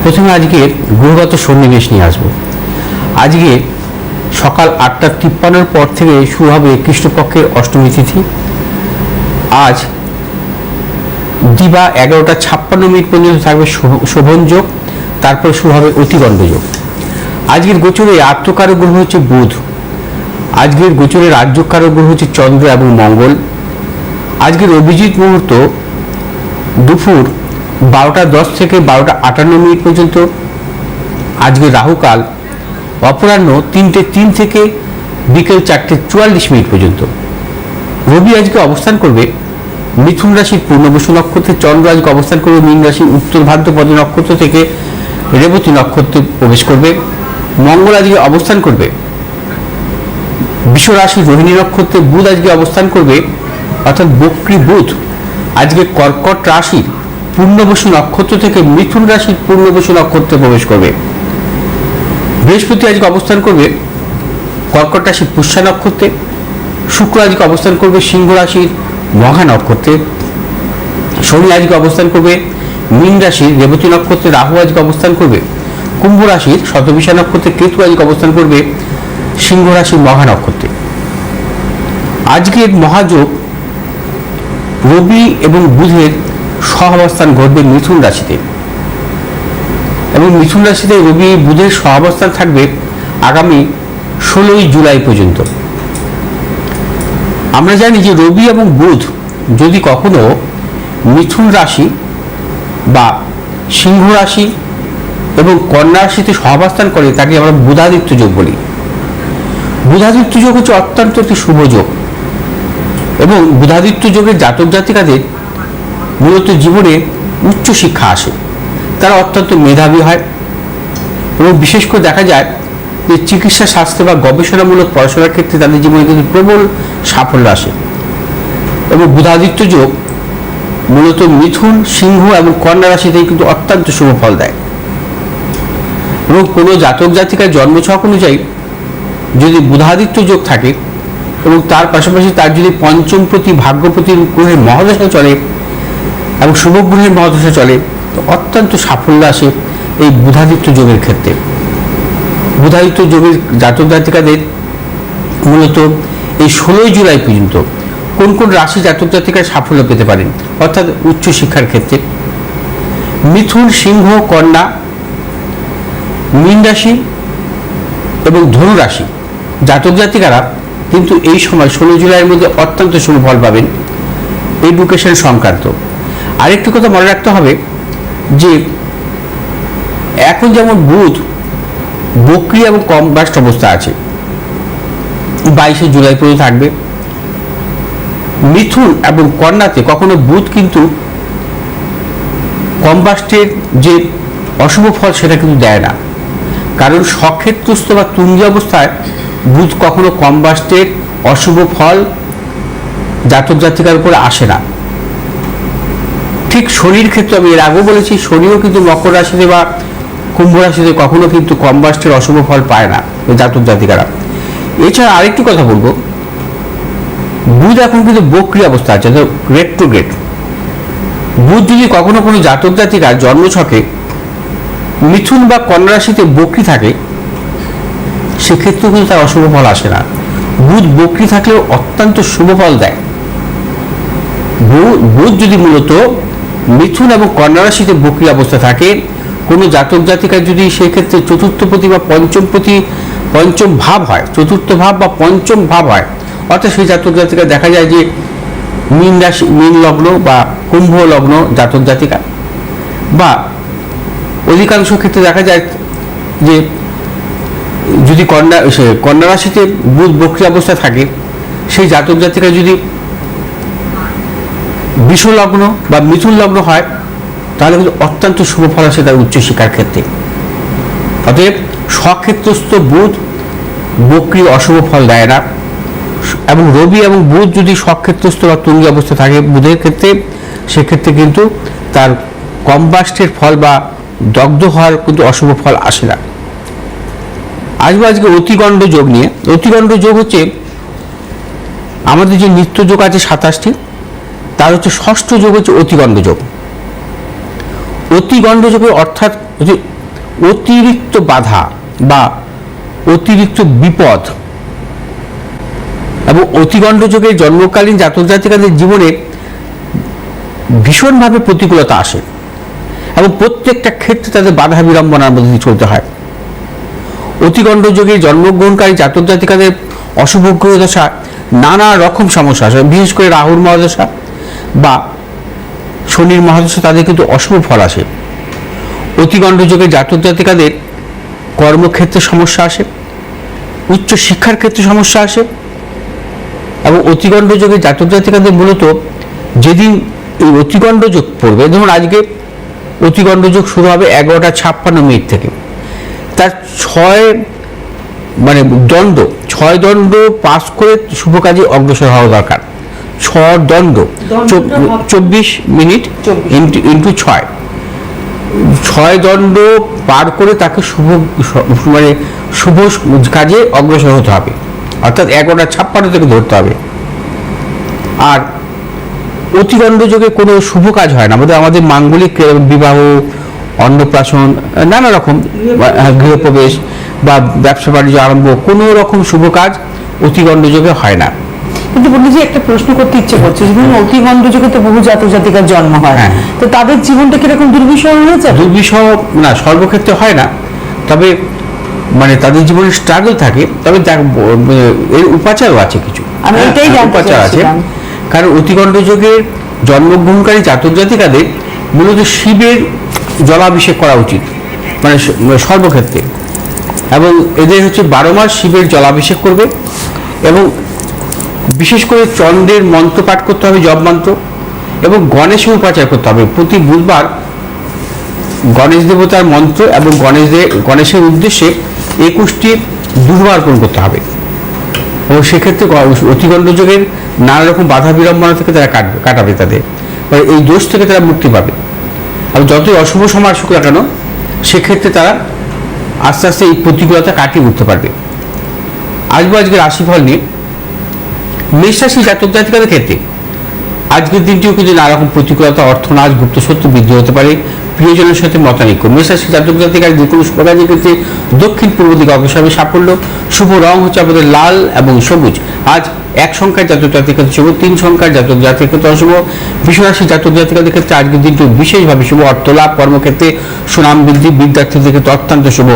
প্রথমে আজকের গ্রহগত সন্নিবেশ নিয়ে আসবো। আজকে সকাল 8:53 পর থেকে শুরু হবে কৃষ্ণপক্ষের অষ্টমী তিথি। আজ দিবা 11:56 পর্যন্ত থাকবে শোভন যোগ, তারপর শুরু হবে অতিগণ্ড যোগ। আজকের গোচরে আত্মকারক গ্রহ হচ্ছে বুধ। আজকের গোচরে রাজ্যকারক গ্রহ হচ্ছে চন্দ্র এবং মঙ্গল। আজকের অভিজিৎ মুহূর্ত দুপুর 12:10 থেকে 12:58 পর্যন্ত। আজকে রাহুকাল অপরাহ্ন 3:03 থেকে বিকেল 4:44 পর্যন্ত। রবি আজকে অবস্থান করবে মিথুন রাশির পূর্ণবসু নক্ষত্রে, চন্দ্র আজকে অবস্থান করবে মীন রাশির উত্তর ভাদ্রপদ নক্ষত্র থেকে রেবতী নক্ষত্রে প্রবেশ করবে। মঙ্গল আজকে অবস্থান করবে বৃষ রাশির রোহিণী নক্ষত্রে, বুধ আজকে অবস্থান করবে অর্থাৎ বক্রী বুধ আজকে কর্কট রাশির পূর্ণবসু নক্ষত্র থেকে মিথুন রাশির পূর্ণবসু নক্ষত্রে প্রবেশ করবে। বৃহস্পতি আজকে অবস্থান করবে কর্কট রাশির পুষ্যা নক্ষত্রে, শুক্র আজকে অবস্থান করবে সিংহ রাশির মঘা নক্ষত্রে, শনি আজকে অবস্থান করবে মীন রাশির রেবতী নক্ষত্রে, রাহু আজকে অবস্থান করবে কুম্ভ রাশির শতবিশা নক্ষত্রে, কেতু আজকে অবস্থান করবে সিংহ রাশির মঘা নক্ষত্রে। আজকের মহাযোগ রবি এবং বুধের সহাবস্থান ঘটবে মিথুন রাশিতে, এবং মিথুন রাশিতে রবি বুধের সহাবস্থান থাকবে আগামী 16 জুলাই পর্যন্ত। আমরা জানি যে রবি এবং বুধ যদি কখনো মিথুন রাশি বা সিংহ রাশি এবং কন্যা রাশিতে সহাবস্থান করে তাকে আমরা বুধাদিত্য যোগ বলি। বুধাদিত্য যোগ হচ্ছে অত্যন্ত একটি শুভ যোগ, এবং বুধাদিত্য যোগের জাতক জাতিকাদের মূলত জীবনে উচ্চ শিক্ষা আসে, তারা অত্যন্ত মেধাবী হয়, এবং বিশেষ করে দেখা যায় যে চিকিৎসা শাস্ত্রে বা গবেষণামূলক পড়াশোনার ক্ষেত্রে তাদের জীবনে কিন্তু প্রবল সাফল্য আসে। এবং বুধাদিত্য যোগ মূলত মিথুন, সিংহ এবং কন্যা রাশিতেই কিন্তু অত্যন্ত শুভ ফল দেয়। এবং কোনো জাতক জাতিকার জন্মছক অনুযায়ী যদি বুধাদিত্য যোগ থাকে এবং তার পাশাপাশি তার যদি পঞ্চমপতি ভাগ্যপতি গ্রহের মহাদশা চলে এবং শুভ গ্রহের মহাদশা চলে, তো অত্যন্ত সাফল্য আসে এই বুধাদিত্য যোগের ক্ষেত্রে। বুধাদিত্য যোগের জাতক জাতিকাদের মূলত এই 16 জুলাই পর্যন্ত কোন কোন রাশি জাতক জাতিকারা সাফল্য পেতে পারেন অর্থাৎ উচ্চ শিক্ষার ক্ষেত্রে? মিথুন, সিংহ, কন্যা, মীন রাশি এবং ধনু রাশি জাতক জাতিকারা কিন্তু এই সময় 16 জুলাইয়ের মধ্যে অত্যন্ত শুভ ফল পাবেন এডুকেশন সংক্রান্ত। আরেকটি কথা মনে রাখতে হবে যে এখন যেমন বুধ বক্রী এবং কম্বাস্ট অবস্থা আছে, 22 জুলাই পর্যন্ত থাকবে। মিথুন এবং কন্যাতে কখনো বুধ কিন্তু কম্বাস্টের যে অশুভ ফল সেটা কিন্তু দেয় না, কারণ সক্ষেত্রস্থ বা তুঙ্গি অবস্থায় বুধ কখনো কম্বাস্টের অশুভ ফল জাতক জাতিকার উপরে আসে না। ঠিক শনির ক্ষেত্রে আমি এর আগেও বলেছি, শনিও কিন্তু মকর রাশিতে বা কুম্ভ রাশিতে কখনো কিন্তু কম্বাস্টের অশুভ ফল পায় না জাতক জাতিকারা। এছাড়া আরেকটি কথা বলবো, বুধ এখন কিন্তু বক্রী অবস্থা আছে, রেট্রোগ্রেড। বুধ যদি কখনো কোনো জাতক জাতিকার জন্মছকে মিথুন বা কন্যা রাশিতে বক্রী থাকে, সেক্ষেত্রেও কিন্তু তার অশুভ ফল আসে না। বুধ বক্রী থাকলেও অত্যন্ত শুভ ফল দেয়। বুধ যদি মূলত মিথুন এবং কন্যা রাশিতে বক্রী অবস্থা থাকে, কোনো জাতক জাতিকার যদি সেক্ষেত্রে চতুর্থপতি বা পঞ্চম ভাব হয়, চতুর্থ ভাব বা পঞ্চম ভাব হয়, অর্থাৎ সেই জাতক জাতিকা দেখা যায় যে মীন রাশি, মীন লগ্ন বা কুম্ভ লগ্ন জাতক জাতিকা, বা অধিকাংশ ক্ষেত্রে দেখা যায় যে যদি কন্যা রাশিতে বুধ বক্রী অবস্থা থাকে, সেই জাতক জাতিকা যদি বৃষ লগ্ন বা মিথুন লগ্ন হয়, তাহলে কিন্তু অত্যন্ত শুভ ফল আসে তার উচ্চশিক্ষার ক্ষেত্রে। অতএব স্বক্ষেত্রস্থ বুধ বক্রী অশুভ ফল দেয় না, এবং রবি এবং বুধ যদি স্বক্ষেত্রস্থ বা তুঙ্গি অবস্থা থাকে বুধের ক্ষেত্রে, সেক্ষেত্রে কিন্তু তার কম্বাস্টের ফল বা দগ্ধ হওয়ার কিন্তু অশুভ ফল আসে না। আজকে অতিগণ্ড যোগ নিয়ে। অতিগণ্ড যোগ হচ্ছে আমাদের যে নিত্য যোগ আছে 27টি, তার হচ্ছে ষষ্ঠ যোগ হচ্ছে অতিগণ্ড যোগ। অতিগণ্ড যোগের অর্থাৎ অতিরিক্ত বাধা বা অতিরিক্ত বিপদ এবং অতিগণ্ড যোগে জন্মকালীন জাতক জাতিকাদের জীবনে ভীষণভাবে প্রতিকূলতা আসে এবং প্রত্যেকটা ক্ষেত্রে তাদের বাধা বিড়ম্বনার মধ্যে দিয়ে চলতে হয়। অতিগণ্ড যোগে জন্মগ্রহণকারী জাতক জাতিকাদের অশুভ গ্রহ দশা নানা রকম সমস্যা আসে, বিশেষ করে রাহুর মহাদশা বা শনির মহাদশা তাদের কিন্তু অশুভ ফল আসে। অতিগণ্ড যোগে জাতক জাতিকাদের কর্মক্ষেত্রে সমস্যা আসে, উচ্চ শিক্ষার ক্ষেত্রে সমস্যা আসে এবং অতিগণ্ড যোগে জাতক জাতিকাদের মূলত যেদিন এই অতিগণ্ড যোগ পড়বে, ধরুন আজকে অতিগণ্ড যোগ শুরু হবে 11:56 থেকে, তার 6 দণ্ড পাস করে শুভ কাজে অগ্রসর হওয়া দরকার। 6 দণ্ড 24 মিনিট ইন্টু 6 দণ্ড পার করে তাকে শুভ কাজে অগ্রসর হতে হবে, অর্থাৎ 11:56 থেকে ধরতে হবে। আর অতিগণ্ড যোগে কোনো শুভ কাজ হয় না, আমাদের মাঙ্গলিক বিবাহ, অন্নপ্রাশন, নানা রকম গৃহপ্রবেশ বা ব্যবসা বাণিজ্য আরম্ভ, কোনো রকম শুভ কাজ অতিগণ্ড যোগে হয় না। কিন্তু বন্ধুজি একটা প্রশ্ন করতে ইচ্ছে করছে, যেমন অতিগণ্ড যোগে তো বহু জাতক জাতিকার জন্ম হয়, তো তাদের জীবনটা কিরকম দুর্বিষহ হয়েছে? দুর্বিষহ না, সর্বক্ষেত্রে হয় না, তবে তাদের জীবনে স্ট্রাগল থাকে, তবে এর উপাচারও আছে কিছু, উপাচার আছে। কারণ অতিগণ্ড যোগের জন্মগ্রহণকারী জাতক জাতিকাদের মূলত শিবের জলাভিষেক করা উচিত, সর্বক্ষেত্রে, এবং এদের 12 মাস শিবের জলাভিষেক করবে এবং বিশেষ করে চন্দ্রের মন্ত্র পাঠ করতে হবে, জপ মন্ত্র, এবং গণেশের উপাচার করতে হবে। প্রতি বুধবার গণেশ দেবতার মন্ত্র এবং গণেশের উদ্দেশ্যে 21টি দুর্বা অর্পণ করতে হবে, এবং সেক্ষেত্রে অতিগণ্ড যোগের নানা রকম বাধা বিড়ম্বনা থেকে তারা কাটাবে, তাদের এই দোষ থেকে তারা মুক্তি পাবে। আর যতই অশুভ সময় আসুক না কেন, সেক্ষেত্রে তারা আস্তে আস্তে এই প্রতিকূলতা কাটিয়ে উঠতে পারবে। আজকে রাশিফল নিয়ে মেষ রাশি জাতক জাতিকাদের ক্ষেত্রে আজকের দিনটিও কিন্তু নানা রকম প্রতিকূলতা, অর্থনাশ, গুপ্ত শত্রু বৃদ্ধি হতে পারে, প্রিয়জনের সাথে মতানৈক্য। মেষ রাশি জাতক জাতিকার যে কোনো শুভ কাজের ক্ষেত্রে দক্ষিণ পূর্ব দিকে অগ্রসর হবে সাফল্য। শুভ রং হচ্ছে আমাদের লাল এবং সবুজ। আজ 1 সংখ্যার জাতক জাতিকাদের ক্ষেত্রে শুভ, 3 সংখ্যার জাতক জাতিকাদের ক্ষেত্রে অশুভ। বৃষ রাশি জাতক জাতিকাদের ক্ষেত্রে আজকের দিনটি বিশেষভাবে শুভ, অর্থ লাভ, কর্মক্ষেত্রে সুনাম বৃদ্ধি, বিদ্যার্থীদের ক্ষেত্রে অত্যন্ত শুভ।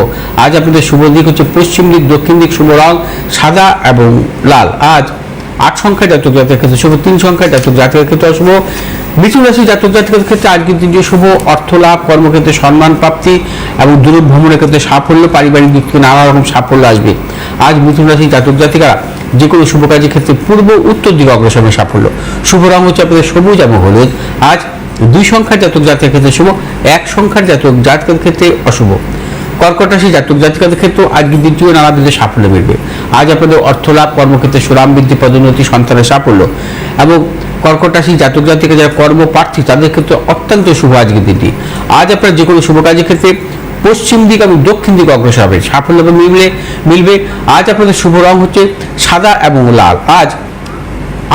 আজ আপনাদের শুভ দিক হচ্ছে পশ্চিম দিক, দক্ষিণ দিক, শুভ রং সাদা এবং লাল। আজ 8 সংখ্যার জাতক জাতিকাদের ক্ষেত্রে শুভ, 3 সংখ্যার জাতক জাতিকাদের ক্ষেত্রে অশুভ। মিথুন রাশি জাতক জাতিকাদের ক্ষেত্রে আজকের দিনটি শুভ, অর্থ লাভ, কর্মক্ষেত্রে সম্মান প্রাপ্তি এবং দূর ভ্রমণের ক্ষেত্রে সাফল্য, পারিবারিক দিক থেকে নানা রকম সাফল্য আসবে। আজ মিথুন রাশি জাতক জাতিকারা যে কোনো শুভ কাজের ক্ষেত্রে পূর্ব উত্তর দিকে অগ্রসর হবে সাফল্য। শুভ রং হচ্ছে আপনাদের সবুজ এবং হলুদ। আজ 2 সংখ্যার জাতক জাতিকাদের ক্ষেত্রে শুভ, 1 সংখ্যার জাতক জাতিকাদের ক্ষেত্রে অশুভ। কর্কট রাশি জাতক জাতিকাদের ক্ষেত্রে আজকের দিনটিও নানা দিকে সাফল্য মিলবে। আজ আপনাদের অর্থ লাভ, কর্মক্ষেত্রে সুনাম বৃদ্ধি, পদোন্নতি, সন্তানের সাফল্য, এবং কর্কট রাশি জাতক জাতিকা যারা কর্মপ্রার্থী তাদের ক্ষেত্রে অত্যন্ত শুভ আজকের দিনটি। আজ আপনার যে কোনো শুভ কাজের ক্ষেত্রে পশ্চিম দিক এবং দক্ষিণ দিকে অগ্রসর হবে, সাফল্য মিলবে। আজ আপনাদের শুভ রং হচ্ছে সাদা এবং লাল। আজ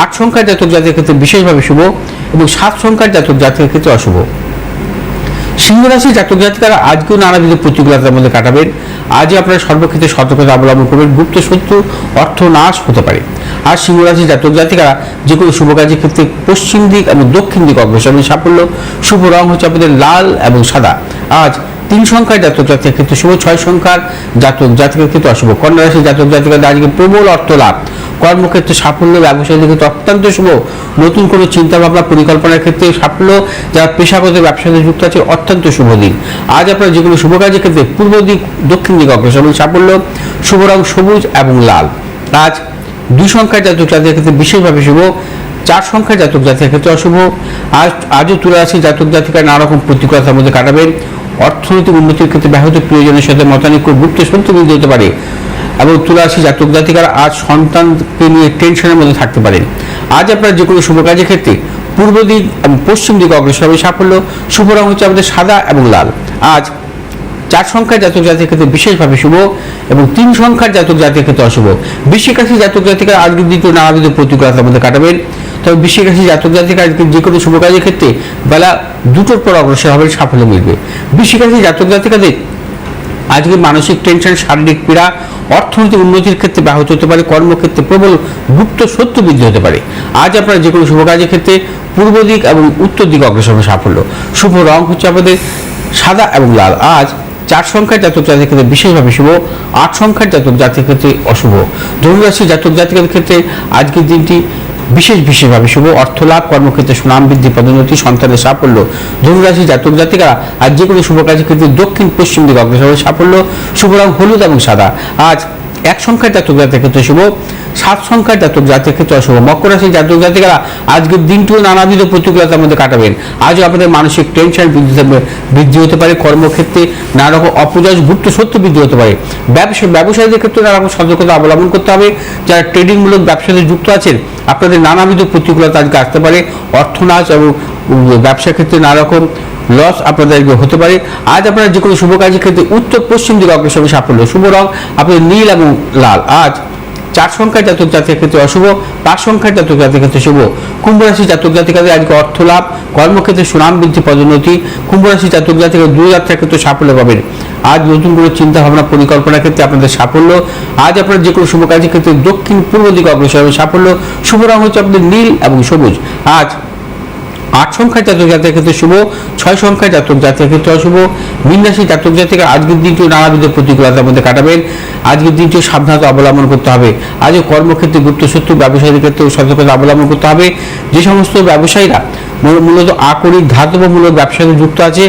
8 সংখ্যার জাতক জাতিকাদের ক্ষেত্রে বিশেষভাবে শুভ এবং 7 সংখ্যার জাতক জাতিকাদের ক্ষেত্রে অশুভ। সিংহ রাশি জাতক জাতিকারা আজকেও নানাবিধ প্রতিকূলতার মধ্যে কাটাবেন। আজই আপনারা সর্বক্ষেত্রে সতর্কতা অবলম্বন করবেন, গুপ্ত শত্রু, অর্থ নাশ হতে পারে। আর সিংহ রাশি জাতক জাতিকারা যে কোনো শুভ কাজের ক্ষেত্রে পশ্চিম দিক এবং দক্ষিণ দিক অগ্রসর হবে সাফল্য। শুভ রং হচ্ছে আপনাদের লাল এবং সাদা। আজ 3 সংখ্যার জাতক জাতিকার ক্ষেত্রে শুভ, 6 সংখ্যার জাতক জাতিকার ক্ষেত্রে অশুভ। কন্যা রাশি জাতক জাতিকাদের আজকে প্রবল অর্থ লাভ, কর্মক্ষেত্রে সাফল্য, ব্যবসায়ীদের ক্ষেত্রে অত্যন্ত শুভ। নতুন কোনো চিন্তাভাবনা পরিকল্পনার ক্ষেত্রে সাফল্য, যারা পেশাগত ব্যবসায় যুক্ত আছে অত্যন্ত শুভ দিন। আজ আপনারা যে কোনো শুভ কাজের ক্ষেত্রে পূর্ব দিক, দক্ষিণ দিক অগ্রসর হবে সাফল্য। শুভ রং সবুজ এবং লাল। আজ 2 সংখ্যার জাতক জাতিকার ক্ষেত্রে বিশেষভাবে শুভ, 4 সংখ্যার জাতক জাতিকার ক্ষেত্রে অশুভ। আজও তুলা রাশি জাতক জাতিকা নানা রকম প্রতিকূলতার মধ্যে কাটাবেন। অর্থনৈতিক উন্নতির ক্ষেত্রে ব্যাহত, প্রিয়জনের সাথে মতানৈক্য, গুপ্ত শত্রু বৃদ্ধি হতে পারে, এবং তুলা রাশি জাতক জাতিকারা আজ সন্তানকে নিয়ে টেনশনের মধ্যে থাকতে পারেন। আজ আপনারা যে কোনো শুভ কাজের ক্ষেত্রে পূর্ব দিক এবং পশ্চিম দিক অগ্রসর হবে সাফল্য। শুভ রং হচ্ছে আমাদের সাদা এবং লাল। আজ 4 সংখ্যার জাতক জাতির ক্ষেত্রে বিশেষভাবে শুভ এবং 3 সংখ্যার জাতক জাতির ক্ষেত্রে অশুভ। বৃশ্চিক রাশি জাতক জাতিকারা আজকের দিনটি নানাবিধ প্রতিকূলতার মধ্যে কাটাবেন। তবে বৃশ্চিক রাশি জাতক জাতিকা আজকে যে কোনো শুভ কাজের ক্ষেত্রে বেলা 2টোর পর অগ্রসর হবে সাফল্য মিলবে। বৃশ্চিক রাশি জাতক জাতিকাদের আজকে মানসিক টেনশন, শারীরিক পীড়া, অর্থনৈতিক উন্নতির ক্ষেত্রে ব্যাহত হতে পারে, কর্মক্ষেত্রে প্রবল গুপ্ত সত্য বৃদ্ধি হতে পারে। আজ আপনার যে কোনো শুভ কাজের ক্ষেত্রে পূর্ব দিক এবং উত্তর দিকে অগ্রসর হবে সাফল্য। শুভ রং হচ্ছে আপনাদের সাদা এবং লাল। আজ 4 সংখ্যার জাতক জাতির ক্ষেত্রে বিশেষভাবে শুভ, 8 সংখ্যার জাতক জাতির ক্ষেত্রে অশুভ। ধনুরাশি জাতক জাতিকের ক্ষেত্রে আজকের দিনটি বিশেষভাবে শুভ, অর্থ লাভ, কর্মক্ষেত্রে সুনাম বৃদ্ধি, পদোন্নতি, সন্তানের সাফল্য। ধনুরাশি জাতক জাতিকারা আজ যে কোনো শুভ কাজের ক্ষেত্রে দক্ষিণ পশ্চিম দিকে অগ্রসর হবে সাফল্য। শুভ রং হলুদ এবং সাদা। আজ 1 সংখ্যার জাতক জাতির ক্ষেত্রে শুভ, 7 সংখ্যার জাতক জাতির ক্ষেত্রে অশুভ। মকর রাশির জাতক জাতিকারা আজকের দিনটিও নানাবিধ প্রতিকূলতার মধ্যে কাটাবেন। আজও আপনাদের মানসিক টেনশন বৃদ্ধি হতে পারে, কর্মক্ষেত্রে নানা রকম অপজয় গুপ্ত সত্য বৃদ্ধি হতে পারে। ব্যবসায়ীদের ক্ষেত্রে নানা রকম সতর্কতা অবলম্বন করতে হবে। যারা ট্রেডিংমূলক ব্যবসাতে যুক্ত আছেন, আপনাদের নানাবিধ প্রতিকূলতা আজকে আসতে পারে। অর্থনাশ এবং ব্যবসার ক্ষেত্রে নানা রকম লস আপনাদের হতে পারে। আজ আপনারা যে কোনো শুভ কাজের ক্ষেত্রে উত্তর পশ্চিম দিকে অগ্রসর হবে সাফল্য। শুভ রং আপনাদের নীল এবং লাল। আজ 4 সংখ্যার জাতক জাতির ক্ষেত্রে অশুভ, 5 সংখ্যার জাতক জাতির ক্ষেত্রে শুভ। কুম্ভ রাশি জাতক জাতিকাদের আজকে অর্থ লাভ, কর্মক্ষেত্রে সুনাম বৃদ্ধি, পদোন্নতি। কুম্ভ রাশি জাতক জাতিকারা দূরযাত্রার ক্ষেত্রে সাফল্য পাবেন। আজ নতুন করে চিন্তা ভাবনা পরিকল্পনার ক্ষেত্রে আপনাদের সাফল্য। আজ আপনারা যে কোনো শুভ কাজের ক্ষেত্রে দক্ষিণ পূর্ব দিকে অগ্রসর হবে সাফল্য। শুভ রং হচ্ছে আপনাদের নীল এবং সবুজ। আজ 8 সংখ্যার জাতক জাতির ক্ষেত্রে শুভ, 6 সংখ্যার জাতক জাতির ক্ষেত্রে অশুভ। মীন রাশি জাতক জাতিকা আজকের দিনটিও নানাবিধ প্রতিকূলতার মধ্যে কাটাবেন। আজকের দিনটিও সাবধানতা অবলম্বন করতে হবে। আজও কর্মক্ষেত্রে গুপ্ত শত্রু, ব্যবসায়ীদের ক্ষেত্রেও সতর্কতা অবলম্বন করতে হবে। যে সমস্ত ব্যবসায়ীরা মূলত আকরিক ধাতবমূলক ব্যবসাতে যুক্ত আছে,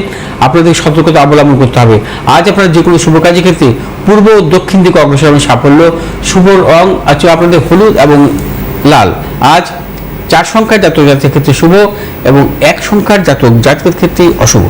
আপনাদের সতর্কতা অবলম্বন করতে হবে। আজ আপনারা যে কোনো শুভ কাজের ক্ষেত্রে পূর্ব ও দক্ষিণ দিকে অগ্রসর হবেন সাফল্য। শুভ রং আছে আপনাদের হলুদ এবং লাল। আজ 4 সংখ্যার জাতক জাতির ক্ষেত্রে শুভ এবং 1 সংখ্যার জাতক জাতিকের ক্ষেত্রে অশুভ।